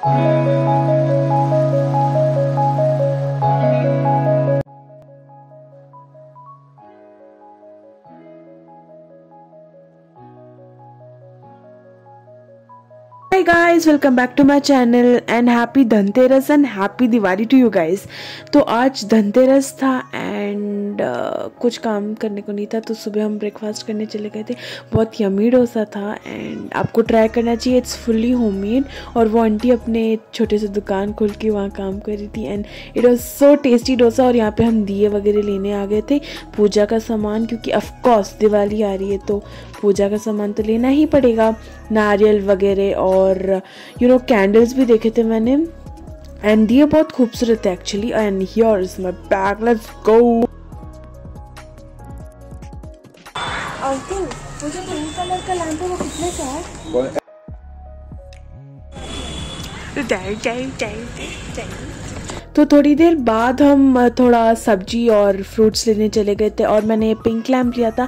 Hi guys, welcome back to my channel and happy Dhanteras and happy Diwali to you guys। तो आज धनतेरस था and कुछ काम करने को नहीं था, तो सुबह हम ब्रेकफास्ट करने चले गए थे। बहुत यमी डोसा था एंड आपको ट्राई करना चाहिए, इट्स फुल्ली होममेड। और वो आंटी अपने छोटे से दुकान खोल के वहाँ काम कर रही थी and it was so tasty dosa. और यहाँ पे हम दिए वगैरह लेने आ गए थे, पूजा का सामान, क्योंकि ऑफकोर्स दिवाली आ रही है तो पूजा का सामान तो लेना ही पड़ेगा, नारियल वगैरह। और कैंडल्स भी देखे थे मैंने एंड दिए बहुत खूबसूरत है actually. And here is my bag, let's go. Uncle, वो जो पिंक कलर का लैंप है वो कितने का है? तो थोड़ी देर बाद हम थोड़ा सब्जी और फ्रूट्स लेने चले गए थे और मैंने पिंक लैम्प लिया था,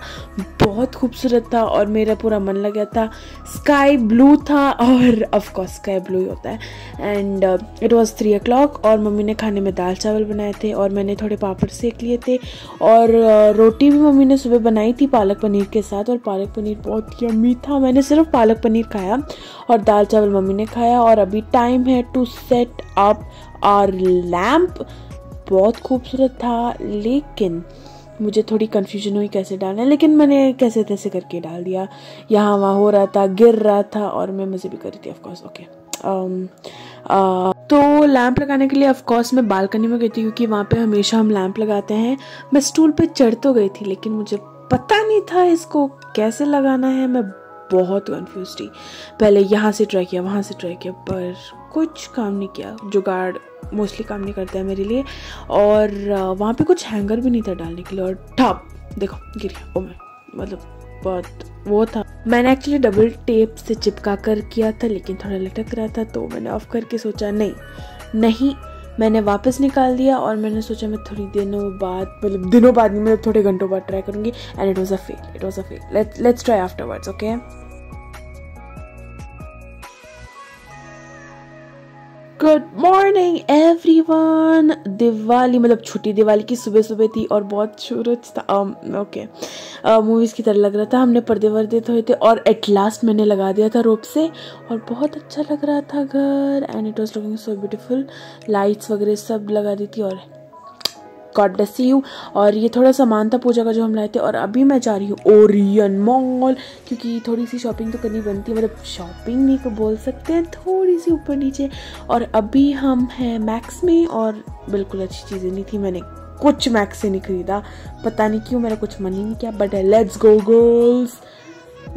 बहुत खूबसूरत था और मेरा पूरा मन लग गया था। स्काई ब्लू था और ऑफ कोर्स स्काई ब्लू ही होता है। एंड इट वाज 3 o'clock और मम्मी ने खाने में दाल चावल बनाए थे और मैंने थोड़े पापड़ सेक लिए थे और रोटी भी मम्मी ने सुबह बनाई थी पालक पनीर के साथ, और पालक पनीर बहुत यम्मी था। मैंने सिर्फ पालक पनीर खाया और दाल चावल मम्मी ने खाया। और अभी टाइम है to set up our lamp. बहुत खूबसूरत था लेकिन मुझे थोड़ी कन्फ्यूजन हुई कैसे डालना है, लेकिन मैंने कैसे तैसे करके डाल दिया। यहाँ वहाँ हो रहा था, गिर रहा था और मैं मज़े भी कर रही थी ऑफकोर्स। ओके तो लैंप लगाने के लिए ऑफकोर्स मैं बालकनी में गई थी, क्योंकि वहाँ पे हमेशा हम लैंप लगाते हैं। मैं स्टूल पे चढ़ तो गई थी लेकिन मुझे पता नहीं था इसको कैसे लगाना है। मैं बहुत कन्फ्यूज थी। पहले यहाँ से ट्राई किया, वहाँ से ट्राई किया, पर कुछ काम नहीं किया। जुगाड़ मोस्टली काम नहीं करता है मेरे लिए। और वहाँ पे कुछ हैंगर भी नहीं था डालने के लिए और ठप देखो गिर गया। ओ मैं मतलब बहुत वो था। मैंने एक्चुअली डबल टेप से चिपका कर किया था लेकिन थोड़ा लटक रहा था, तो मैंने ऑफ करके सोचा नहीं मैंने वापस निकाल दिया। और मैंने सोचा मैं थोड़ी दिनों बाद, मतलब दिनों बाद नहीं, मतलब थोड़े घंटों बाद ट्राई करूँगी। And it was a fail. Let's try afterwards. Okay, good morning everyone. Diwali मतलब छुट्टी दिवाली की सुबह सुबह थी और बहुत सूरज था। ओके, मूवीज़ की तरह लग रहा था। हमने पर्दे वर्दे धोए थे और एट लास्ट मैंने लगा दिया था रोप से और बहुत अच्छा लग रहा था घर। And it was looking so beautiful. Lights वगैरह सब लगा दी थी और गॉड ब्लेस यू। और ये थोड़ा सामान था पूजा का जो हम लाए थे। और अभी मैं जा रही हूँ ओरियन मॉल, क्योंकि थोड़ी सी शॉपिंग तो करनी बनती है, मतलब शॉपिंग नहीं को बोल सकते हैं, थोड़ी सी ऊपर नीचे। और अभी हम हैं मैक्स में और बिल्कुल अच्छी चीज़ें नहीं थी, मैंने कुछ मैक्स से नहीं खरीदा, पता नहीं क्यों, मेरा कुछ मन ही नहीं किया। But let's go girls,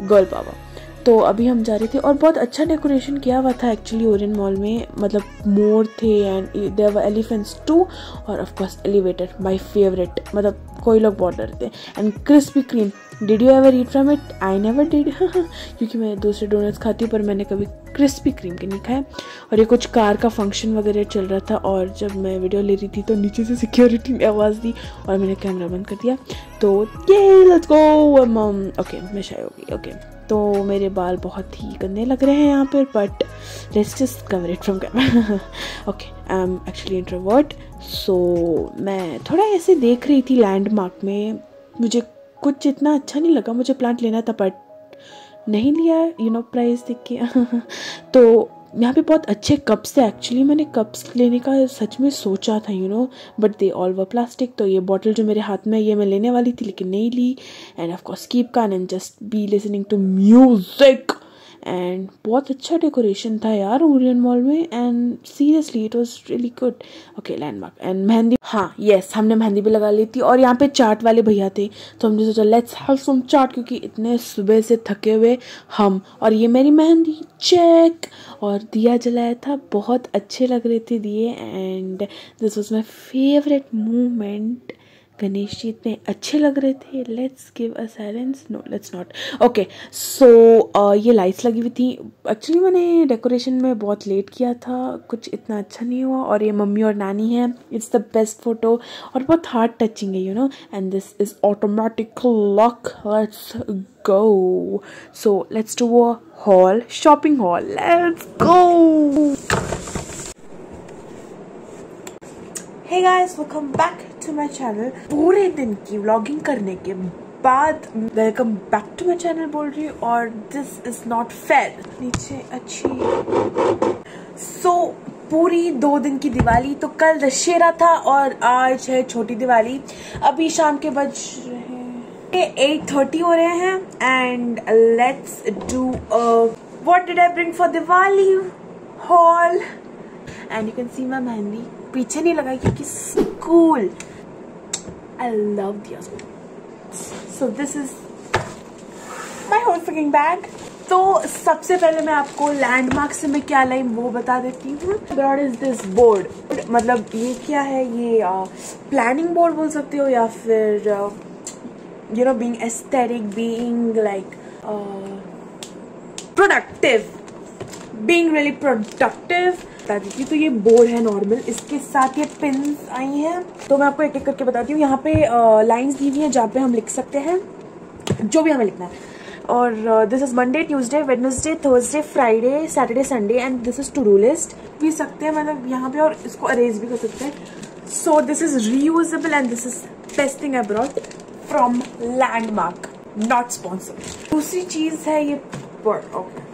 girl power. तो अभी हम जा रहे थे और बहुत अच्छा डेकोरेशन किया हुआ था एक्चुअली ओरियन मॉल में। मतलब मोर थे and there were elephants too, और of course elevator my favourite. मतलब कोई लोग बहुत डरते हैं। And Krispy Kreme, did you ever eat from it? I never did क्योंकि मैं दूसरे डोनट्स खाती हूँ पर मैंने कभी क्रिस्पी क्रीम के नहीं खाए। और ये कुछ कार का फंक्शन वगैरह चल रहा था और जब मैं वीडियो ले रही थी तो नीचे से सिक्योरिटी ने आवाज़ दी और मैंने कैमरा बंद कर दिया। तो ये लेट्स गो। ओके, मैं शाय होगी। ओके, तो मेरे बाल बहुत ही गंदे लग रहे हैं यहाँ पर, but let's just cover it from camera. Okay, I am actually introvert, so मैं थोड़ा ऐसे देख रही थी लैंडमार्क में। मुझे कुछ इतना अच्छा नहीं लगा, मुझे प्लांट लेना था बट नहीं लिया, प्राइस देख के। तो यहाँ पे बहुत अच्छे कप्स है एक्चुअली। मैंने कप्स लेने का सच में सोचा था, but they all were plastic. तो ये बॉटल जो मेरे हाथ में ये मैं लेने वाली थी लेकिन नहीं ली। And of course keep calm and just be listening to music. And बहुत अच्छा डेकोरेशन था यार ओरियन मॉल में, and seriously it was really good. Okay, landmark and mehndi, हाँ यस, हमने मेहंदी भी लगा ली थी। और यहाँ पे चाट वाले भैया थे तो हमने सोचा लेट्स हैव सम चाट, क्योंकि इतने सुबह से थके हुए हम। और ये मेरी मेहंदी चेक, और दिया जलाया था, बहुत अच्छे लग रहे थे दिए। And this was my favourite moment. Ganesh ji इतने अच्छे लग रहे थे। Let's give a silence, no let's not. Okay, so ये लाइट्स लगी हुई थी। एक्चुअली मैंने डेकोरेशन में बहुत लेट किया था, कुछ इतना अच्छा नहीं हुआ। और ये मम्मी और नानी है, इट्स द बेस्ट फोटो और बहुत हार्ट टचिंग है, and this is automatic lock. Let's go. So let's do a haul, shopping haul, let's go. Guys, welcome back to my channel. पूरे दिन की व्लॉगिंग करने के बाद welcome back to my channel बोल रही हूँ, और दिस इज नॉट फेयर। नीचे अच्छी पूरी 2 दिन की दिवाली, तो कल दशहरा था और आज है छोटी दिवाली। अभी शाम के बज रहे 8:30 हो रहे हैं and let's do what did I bring for Diwali haul. And you can see my mehndi पीछे नहीं लगाई क्योंकि school, I love their school. So this is my whole freaking bag. तो सबसे पहले मैं आपको लैंडमार्क से मैं क्या लाई वो बता देती हूँ। व्हाट इज दिस बोर्ड, मतलब ये क्या है, ये प्लानिंग बोर्ड बोल सकते हो, या फिर you know being aesthetic, being like productive, being really productive बता देती हूँ। तो ये बोर्ड है नॉर्मल, इसके साथ ये पिन्स आई हैं, तो मैं आपको एक एक करके बताती हूँ। यहाँ पे लाइंस दी हुई हैं जहाँ पे हम लिख सकते हैं जो भी हमें लिखना है। और this is Monday, Tuesday, Wednesday, Thursday, Friday, Saturday, Sunday and this is to do list भी सकते हैं, मतलब यहाँ पे, और इसको अरेज भी कर सकते हैं। सो this is reusable and this is best thing I brought from landmark, not sponsored. दूसरी चीज है ये बोर्ड, ओके,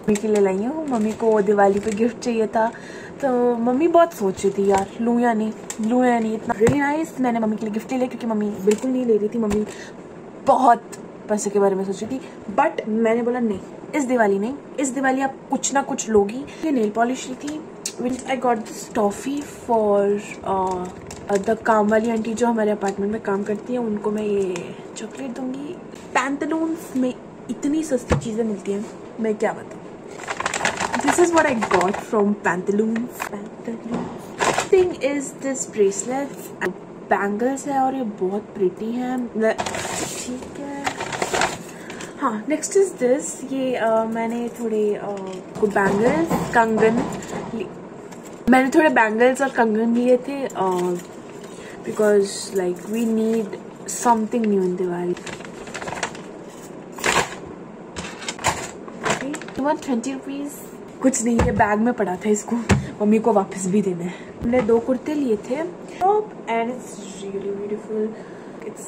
मम्मी के लिए लाई हूँ। मम्मी को दिवाली पे गिफ्ट चाहिए था, तो मम्मी बहुत सोच रही थी यार लूँ या नहीं, इतना रियली नाइस। मैंने मम्मी के लिए गिफ्ट ले लिया क्योंकि मम्मी बिल्कुल नहीं ले रही थी, मम्मी बहुत पैसे के बारे में सोच रही थी। बट मैंने बोला नहीं, इस दिवाली नहीं, इस दिवाली आप कुछ ना कुछ लोगी। ये नेल पॉलिश ली थी, which I got this toffee for the काम वाली आंटी जो हमारे अपार्टमेंट में काम करती है, उनको मैं ये चॉकलेट दूंगी। पैंटालून्स में इतनी सस्ती चीज़ें मिलती हैं, मैं क्या बताऊँ। This is what I got from Pantaloons. Thing is this bracelet, bangles है और ये बहुत प्रिटी हैं, ठीक है। हाँ, नेक्स्ट इज दिस, ये मैंने थोड़े बैंगल्स, कंगन, मैंने थोड़े बैंगल्स और कंगन लिए थे because like we need something new in Diwali. 120 rupees, कुछ नहीं, ये बैग में पड़ा था, इसको मम्मी को वापस भी देना है। हमने 2 कुर्ते लिए थे and it's really beautiful, it's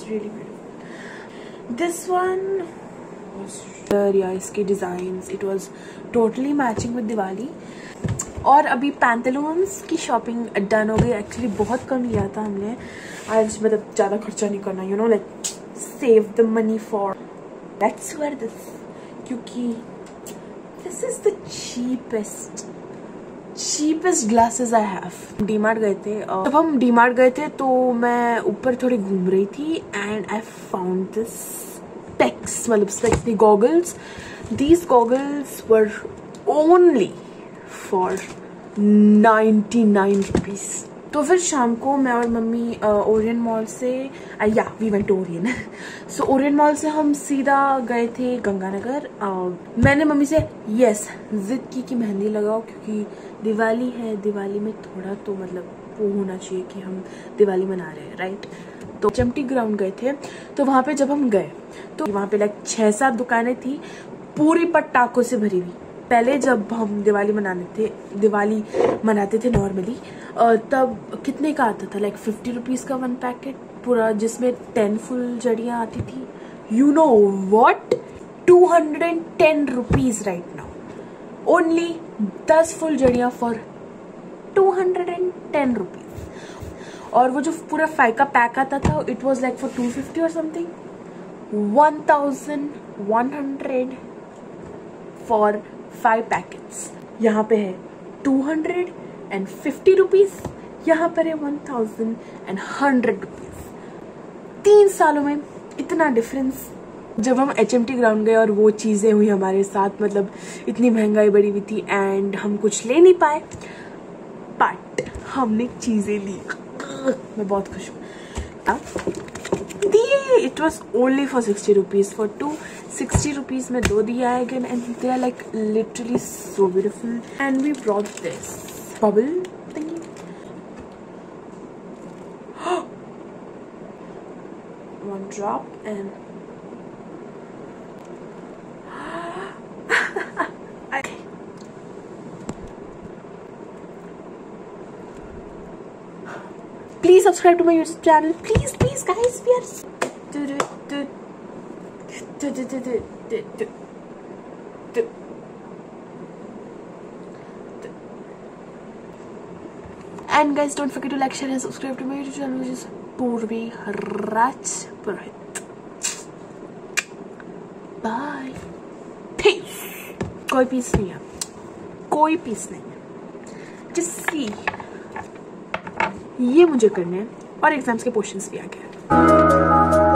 really beautiful. This one या इसके designs, it was totally matching with Diwali. और अभी पैंटालून्स की शॉपिंग डन हो गई। एक्चुअली बहुत कम लिया था हमने आज, मतलब ज़्यादा खर्चा नहीं करना, you know, like save the money for, let's wear this, क्योंकि this is the cheapest glasses I have. DMart गए थे, जब हम डीमार्ट गए थे तो मैं ऊपर थोड़ी घूम रही थी and I found this specs, मतलब स्पेक्स थी, goggles. These goggles were only for 99 rupees. तो फिर शाम को मैं और मम्मी ओरियन मॉल से, या we went to Orion. So Orion mall से हम सीधा गए थे गंगानगर। मैंने मम्मी से यस जिद की कि मेहंदी लगाओ, क्योंकि दिवाली है, दिवाली में थोड़ा तो मतलब वो होना चाहिए कि हम दिवाली मना रहे हैं, राइट। तो चमटी ग्राउंड गए थे, तो वहाँ पे जब हम गए तो वहाँ पे लाइक 6-7 दुकानें थी, पूरी पटाखों से भरी हुई। पहले जब हम दिवाली मनाते थे नॉर्मली, तब कितने का आता था, लाइक 50 रुपीज़ का 1 पैकेट पूरा, जिसमें 10 फुल जड़ियाँ आती थी। You know what, 210 rupees right now, only 10 फुल जड़ियाँ फॉर 210 रुपीज़। और वो जो पूरा 5 का पैक आता था, इट वॉज लाइक फॉर 250 और समथिंग, 1100 फॉर 5 पैकेट्स। यहाँ पे है 250 रुपीज, यहाँ पर है 1100 रुपीज। 3 सालों में इतना डिफरेंस। जब हम HMT ग्राउंड गए और वो चीज़ें हुई हमारे साथ, मतलब इतनी महंगाई बढ़ी हुई थी एंड हम कुछ ले नहीं पाए, बट हमने चीज़ें ली, मैं बहुत खुश हूँ। दिए, it was only for 60 rupees, for 260 rupees में 2 दिया है again, and they are like literally so beautiful. And we brought this bubble thingy. One drop and Please subscribe to my YouTube channel. Please, please, guys. We are. And guys, don't forget to like, share, and subscribe to my YouTube channel, which is Purvi Rajpurohit. Bye. Peace. कोई piece नहीं है, कोई piece नहीं है. Just see. ये मुझे करने हैं और एग्जाम्स के क्वेश्चंस भी आ गए.